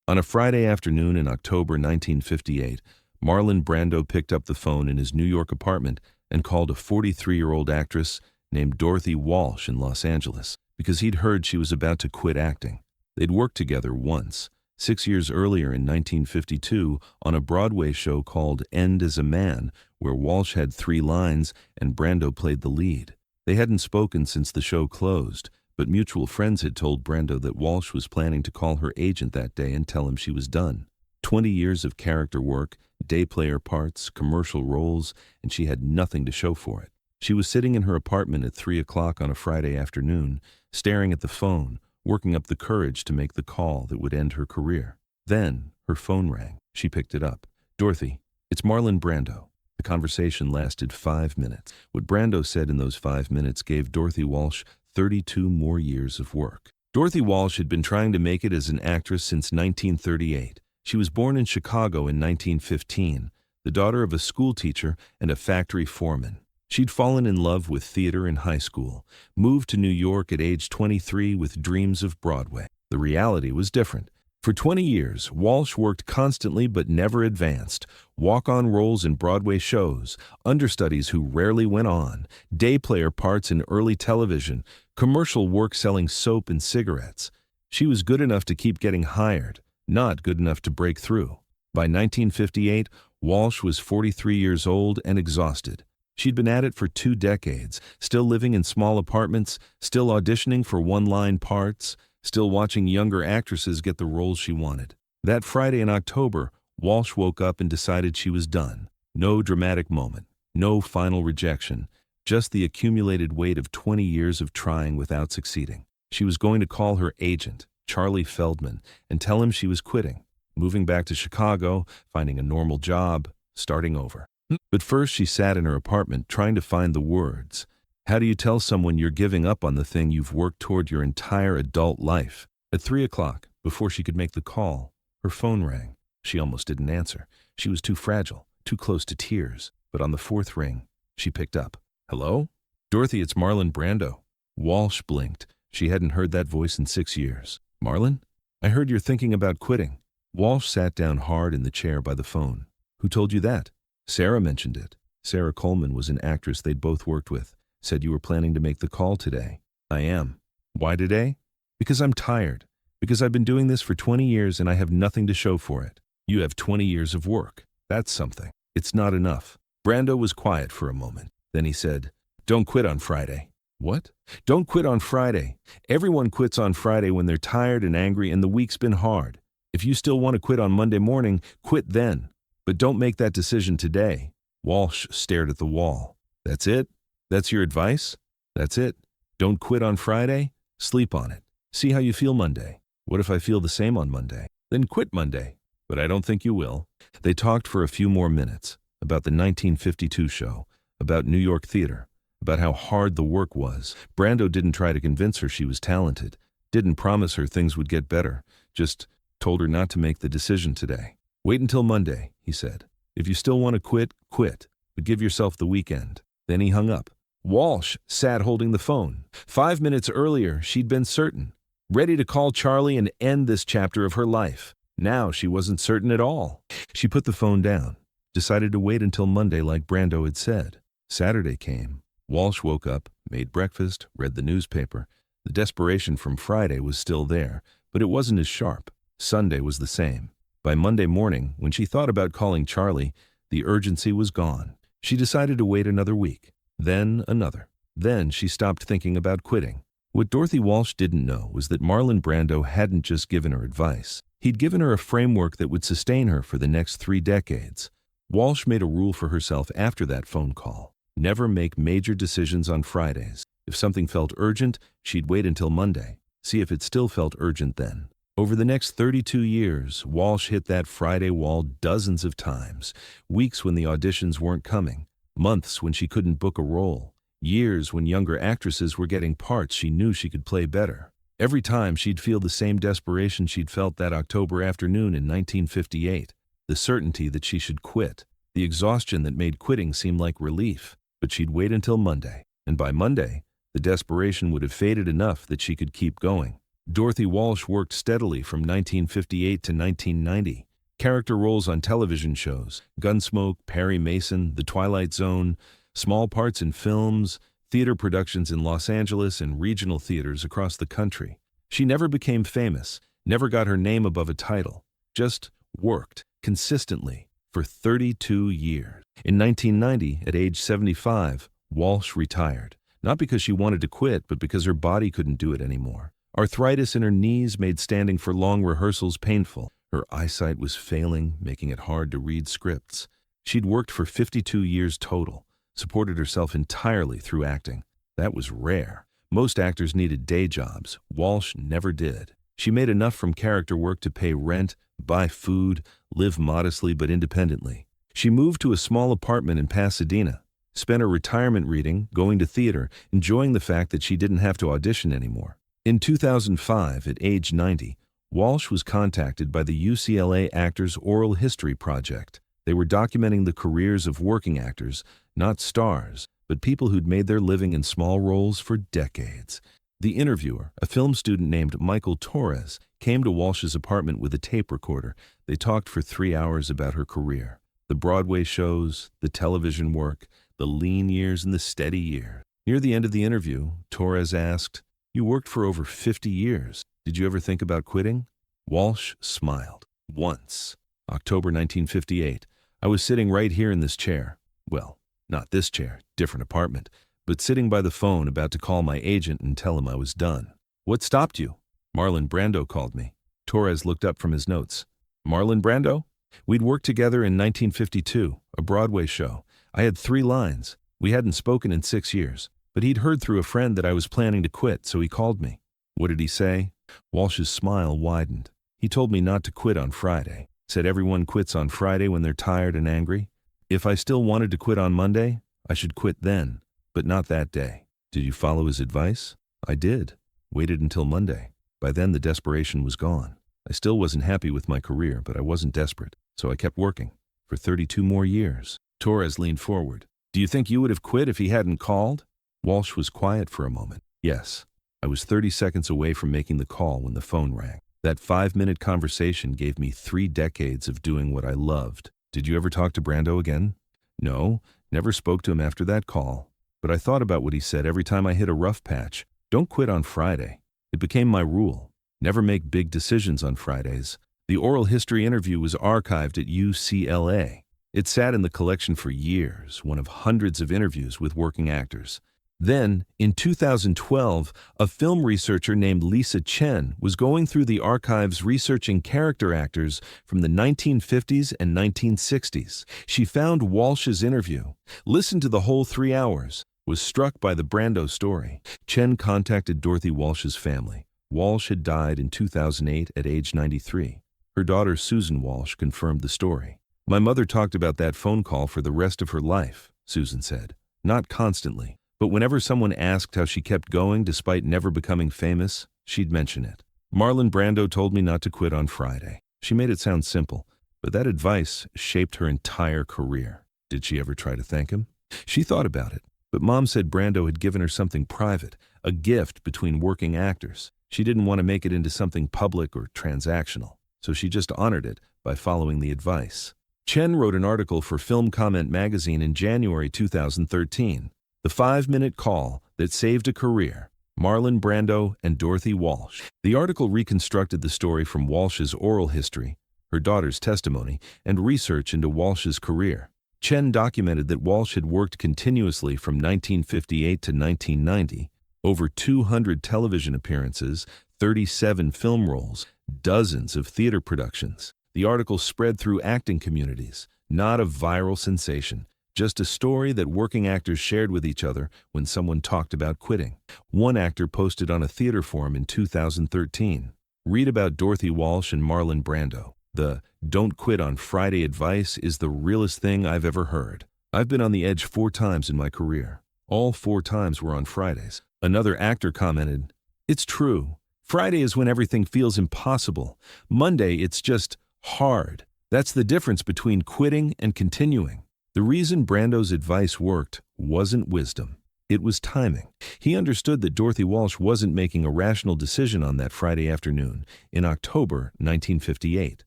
On a Friday afternoon in October 1958, Marlon Brando picked up the phone in his New York apartment and called a 43-year-old actress named Dorothy Walsh in Los Angeles because he'd heard she was about to quit acting. They'd worked together once, 6 years earlier in 1952, on a Broadway show called End as a Man, where Walsh had 3 lines and Brando played the lead. They hadn't spoken since the show closed, but mutual friends had told Brando that Walsh was planning to call her agent that day and tell him she was done. 20 years of character work, day player parts, commercial roles, and she had nothing to show for it. She was sitting in her apartment at 3 o'clock on a Friday afternoon, staring at the phone, working up the courage to make the call that would end her career. Then her phone rang. She picked it up. "Dorothy, it's Marlon Brando." The conversation lasted 5 minutes. What Brando said in those 5 minutes gave Dorothy Walsh 32 more years of work. Dorothy Walsh had been trying to make it as an actress since 1938. She was born in Chicago in 1915, the daughter of a schoolteacher and a factory foreman. She'd fallen in love with theater in high school, moved to New York at age 23 with dreams of Broadway. The reality was different. For 20 years, Walsh worked constantly but never advanced. Walk-on roles in Broadway shows, understudies who rarely went on, day player parts in early television, commercial work selling soap and cigarettes. She was good enough to keep getting hired, not good enough to break through. By 1958, Walsh was 43 years old and exhausted. She'd been at it for 2 decades, still living in small apartments, still auditioning for one-line parts, still watching younger actresses get the roles she wanted. That Friday in October, Walsh woke up and decided she was done. No dramatic moment, no final rejection, just the accumulated weight of 20 years of trying without succeeding. She was going to call her agent, Charlie Feldman, and tell him she was quitting, moving back to Chicago, finding a normal job, starting over. But first she sat in her apartment trying to find the words. How do you tell someone you're giving up on the thing you've worked toward your entire adult life? At 3 o'clock, before she could make the call, her phone rang. She almost didn't answer. She was too fragile, too close to tears. But on the 4th ring, she picked up. "Hello? Dorothy, it's Marlon Brando." Walsh blinked. She hadn't heard that voice in 6 years. "Marlon? I heard you're thinking about quitting." Walsh sat down hard in the chair by the phone. "Who told you that?" "Sarah mentioned it." Sarah Coleman was an actress they'd both worked with. "Said you were planning to make the call today." "I am." "Why today?" "Because I'm tired. Because I've been doing this for 20 years and I have nothing to show for it." "You have 20 years of work. That's something." "It's not enough." Brando was quiet for a moment. Then he said, "Don't quit on Friday." "What?" "Don't quit on Friday. Everyone quits on Friday when they're tired and angry and the week's been hard. If you still want to quit on Monday morning, quit then. But don't make that decision today." Walsh stared at the wall. "That's it? That's your advice?" "That's it. Don't quit on Friday. Sleep on it. See how you feel Monday." "What if I feel the same on Monday?" "Then quit Monday." "But I don't think you will." They talked for a few more minutes about the 1952 show, about New York theater, about how hard the work was. Brando didn't try to convince her she was talented, didn't promise her things would get better, just told her not to make the decision today. "Wait until Monday," he said. "If you still want to quit, quit, but give yourself the weekend." Then he hung up. Walsh sat holding the phone. 5 minutes earlier, she'd been certain, ready to call Charlie and end this chapter of her life. Now she wasn't certain at all. She put the phone down, decided to wait until Monday like Brando had said. Saturday came. Walsh woke up, made breakfast, read the newspaper. The desperation from Friday was still there, but it wasn't as sharp. Sunday was the same. By Monday morning, when she thought about calling Charlie, the urgency was gone. She decided to wait another week, then another. Then she stopped thinking about quitting. What Dorothy Walsh didn't know was that Marlon Brando hadn't just given her advice. He'd given her a framework that would sustain her for the next 3 decades. Walsh made a rule for herself after that phone call. Never make major decisions on Fridays. If something felt urgent, she'd wait until Monday. See if it still felt urgent then. Over the next 32 years, Walsh hit that Friday wall dozens of times. Weeks when the auditions weren't coming. Months when she couldn't book a role. Years when younger actresses were getting parts she knew she could play better. Every time she'd feel the same desperation she'd felt that October afternoon in 1958. The certainty that she should quit. The exhaustion that made quitting seem like relief. But she'd wait until Monday. And by Monday, the desperation would have faded enough that she could keep going. Dorothy Walsh worked steadily from 1958 to 1990. Character roles on television shows, Gunsmoke, Perry Mason, The Twilight Zone, small parts in films, theater productions in Los Angeles and regional theaters across the country. She never became famous, never got her name above a title, just worked consistently for 32 years. In 1990, at age 75, Walsh retired, not because she wanted to quit, but because her body couldn't do it anymore. Arthritis in her knees made standing for long rehearsals painful. Her eyesight was failing, making it hard to read scripts. She'd worked for 52 years total, supported herself entirely through acting. That was rare. Most actors needed day jobs. Walsh never did. She made enough from character work to pay rent, buy food, live modestly but independently. She moved to a small apartment in Pasadena, spent her retirement reading, going to theater, enjoying the fact that she didn't have to audition anymore. In 2005, at age 90, Walsh was contacted by the UCLA Actors Oral History Project. They were documenting the careers of working actors, not stars, but people who'd made their living in small roles for decades. The interviewer, a film student named Michael Torres, came to Walsh's apartment with a tape recorder. They talked for 3 hours about her career, the Broadway shows, the television work, the lean years and the steady years. Near the end of the interview, Torres asked, "You worked for over 50 years. Did you ever think about quitting?" Walsh smiled. "Once. October 1958. I was sitting right here in this chair. Well, not this chair, different apartment, but sitting by the phone about to call my agent and tell him I was done." "What stopped you?" "Marlon Brando called me." Torres looked up from his notes. "Marlon Brando?" "We'd worked together in 1952, a Broadway show. I had 3 lines. We hadn't spoken in 6 years, but he'd heard through a friend that I was planning to quit, so he called me." "What did he say?" Walsh's smile widened. "He told me not to quit on Friday. Said everyone quits on Friday when they're tired and angry. If I still wanted to quit on Monday, I should quit then, but not that day." "Did you follow his advice?" "I did. Waited until Monday. By then the desperation was gone. I still wasn't happy with my career, but I wasn't desperate, so I kept working. For 32 more years. Torres leaned forward. "Do you think you would have quit if he hadn't called?" Walsh was quiet for a moment. "Yes. I was 30 seconds away from making the call when the phone rang. That 5-minute conversation gave me 3 decades of doing what I loved." "Did you ever talk to Brando again?" "No, never spoke to him after that call. But I thought about what he said every time I hit a rough patch. Don't quit on Friday. It became my rule. Never make big decisions on Fridays." The oral history interview was archived at UCLA. It sat in the collection for years, one of hundreds of interviews with working actors. Then, in 2012, a film researcher named Lisa Chen was going through the archives researching character actors from the 1950s and 1960s. She found Walsh's interview, listened to the whole 3 hours, was struck by the Brando story. Chen contacted Dorothy Walsh's family. Walsh had died in 2008 at age 93. Her daughter Susan Walsh confirmed the story. "My mother talked about that phone call for the rest of her life," Susan said. "Not constantly. But whenever someone asked how she kept going despite never becoming famous, she'd mention it. Marlon Brando told me not to quit on Friday." She made it sound simple, but that advice shaped her entire career. Did she ever try to thank him? She thought about it, but Mom said Brando had given her something private, a gift between working actors. She didn't want to make it into something public or transactional, so she just honored it by following the advice. Chen wrote an article for Film Comment magazine in January 2013. The 5-minute call that saved a career, Marlon Brando and Dorothy Walsh. The article reconstructed the story from Walsh's oral history, her daughter's testimony, and research into Walsh's career. Chen documented that Walsh had worked continuously from 1958 to 1990, over 200 television appearances, 37 film roles, dozens of theater productions. The article spread through acting communities, not a viral sensation. Just a story that working actors shared with each other when someone talked about quitting. One actor posted on a theater forum in 2013, "Read about Dorothy Walsh and Marlon Brando. The 'don't quit on Friday' advice is the realest thing I've ever heard. I've been on the edge 4 times in my career. All 4 times were on Fridays." Another actor commented, "It's true. Friday is when everything feels impossible. Monday, it's just hard. That's the difference between quitting and continuing." The reason Brando's advice worked wasn't wisdom. It was timing. He understood that Dorothy Walsh wasn't making a rational decision on that Friday afternoon in October 1958.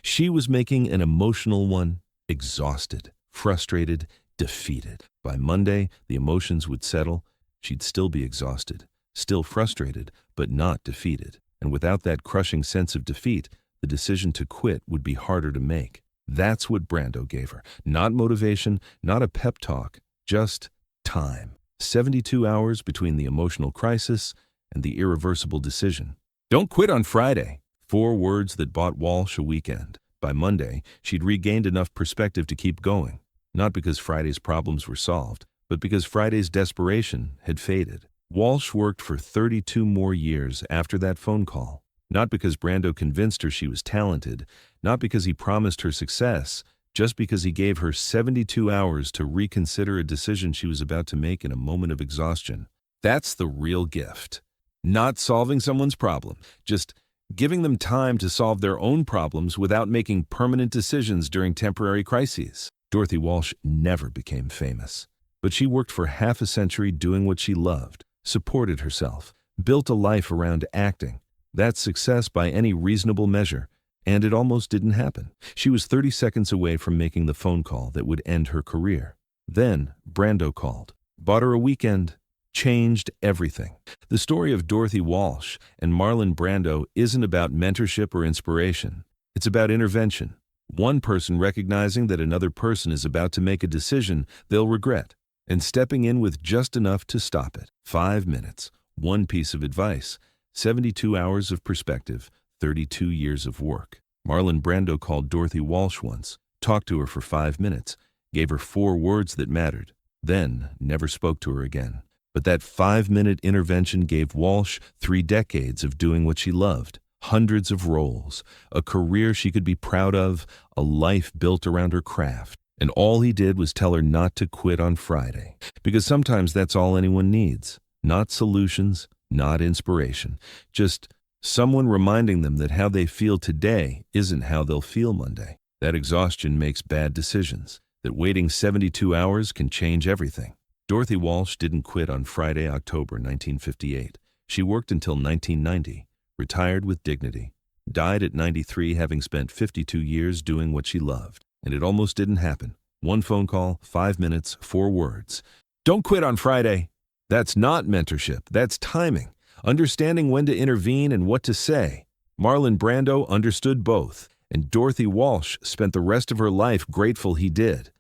She was making an emotional one, exhausted, frustrated, defeated. By Monday, the emotions would settle. She'd still be exhausted, still frustrated, but not defeated. And without that crushing sense of defeat, the decision to quit would be harder to make. That's what Brando gave her. Not motivation, not a pep talk, just time. 72 hours between the emotional crisis and the irreversible decision. Don't quit on Friday. 4 words that bought Walsh a weekend. By Monday, she'd regained enough perspective to keep going. Not because Friday's problems were solved, but because Friday's desperation had faded. Walsh worked for 32 more years after that phone call. Not because Brando convinced her she was talented, not because he promised her success, just because he gave her 72 hours to reconsider a decision she was about to make in a moment of exhaustion. That's the real gift. Not solving someone's problem, just giving them time to solve their own problems without making permanent decisions during temporary crises. Dorothy Walsh never became famous, but she worked for half a century doing what she loved, supported herself, built a life around acting. That's success by any reasonable measure. And it almost didn't happen. She was 30 seconds away from making the phone call that would end her career. Then Brando called, bought her a weekend, changed everything. The story of Dorothy Walsh and Marlon Brando isn't about mentorship or inspiration. It's about intervention. One person recognizing that another person is about to make a decision they'll regret, and stepping in with just enough to stop it. 5 minutes, one piece of advice, 72 hours of perspective, 32 years of work. Marlon Brando called Dorothy Walsh once, talked to her for 5 minutes, gave her 4 words that mattered, then never spoke to her again. But that 5-minute intervention gave Walsh 3 decades of doing what she loved, hundreds of roles, a career she could be proud of, a life built around her craft. And all he did was tell her not to quit on Friday, because sometimes that's all anyone needs. Not solutions, not inspiration, just someone reminding them that how they feel today isn't how they'll feel Monday. That exhaustion makes bad decisions, that waiting 72 hours can change everything. Dorothy Walsh didn't quit on Friday, October 1958. She worked until 1990, retired with dignity, died at 93 having spent 52 years doing what she loved. And it almost didn't happen. 1 phone call, 5 minutes, 4 words. Don't quit on Friday. That's not mentorship, that's timing. Understanding when to intervene and what to say. Marlon Brando understood both, and Dorothy Walsh spent the rest of her life grateful he did.